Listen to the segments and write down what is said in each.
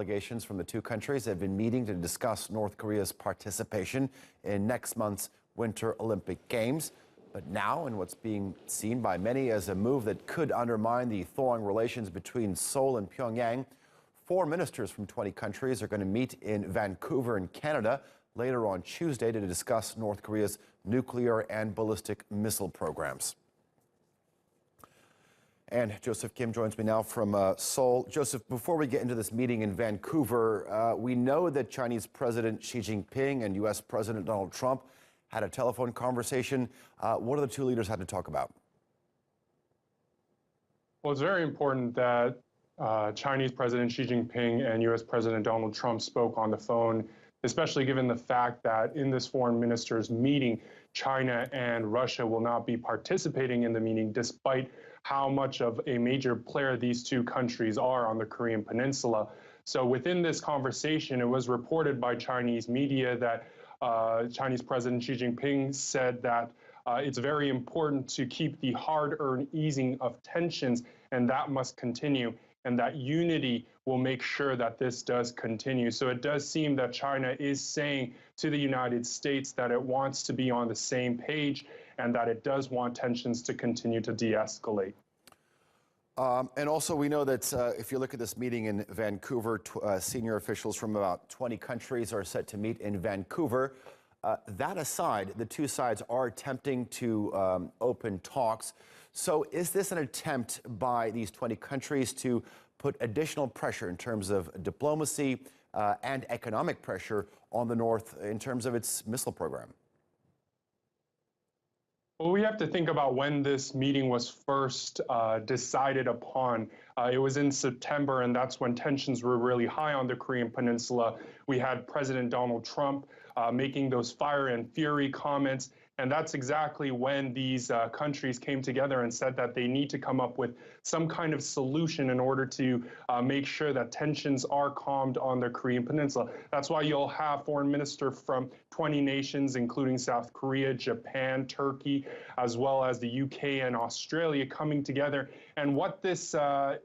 Delegations from the two countries have been meeting to discuss North Korea's participation in next month's Winter Olympic Games. But now, in what's being seen by many as a move that could undermine the thawing relations between Seoul and Pyongyang, 4 ministers from 20 countries are going to meet in Vancouver in Canada later on Tuesday to discuss North Korea's nuclear and ballistic missile programs. And Joseph Kim joins me now from Seoul. Joseph, before we get into this meeting in Vancouver, we know that Chinese President Xi Jinping and U.S. President Donald Trump had a telephone conversation. What do the two leaders have to talk about? Well, it's very important that Chinese President Xi Jinping and U.S. President Donald Trump spoke on the phone, especially given the fact that in this foreign ministers' meeting, China and Russia will not be participating in the meeting, despite how much of a major player these two countries are on the Korean Peninsula. So within this conversation, it was reported by Chinese media that Chinese President Xi Jinping said that it's very important to keep the hard-earned easing of tensions, and that must continue, and that unity will make sure that this does continue. So it does seem that China is saying to the United States that it wants to be on the same page and that it does want tensions to continue to de-escalate. And also, we know that if you look at this meeting in Vancouver, senior officials from about 20 countries are set to meet in Vancouver. That aside, the two sides are attempting to open talks. So is this an attempt by these 20 countries to put additional pressure in terms of diplomacy and economic pressure on the North in terms of its missile program? Well, we have to think about when this meeting was first decided upon. It was in September, and that's when tensions were really high on the Korean Peninsula. We had President Donald Trump making those fire and fury comments, and that's exactly when these countries came together and said that they need to come up with some kind of solution in order to make sure that tensions are calmed on the Korean Peninsula. That's why you'll have foreign ministers from 20 nations, including South Korea, Japan, Turkey, as well as the UK and Australia coming together. And what the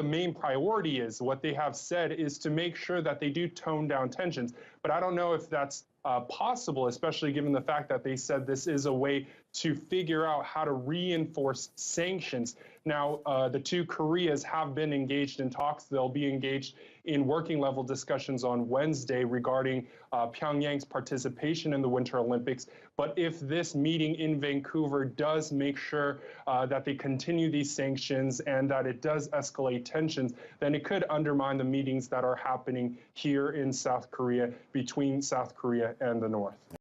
main priority is, what they have said, is to make sure that they do tone down tensions. But I don't know if that's possible, especially given the fact that they said this is a way to figure out how to reinforce sanctions. Now, the two Koreas have been engaged in talks. They'll be engaged in working level discussions on Wednesday regarding Pyongyang's participation in the Winter Olympics. But if this meeting in Vancouver does make sure that they continue these sanctions and that it does escalate tensions, then it could undermine the meetings that are happening here in South Korea, between South Korea and the North.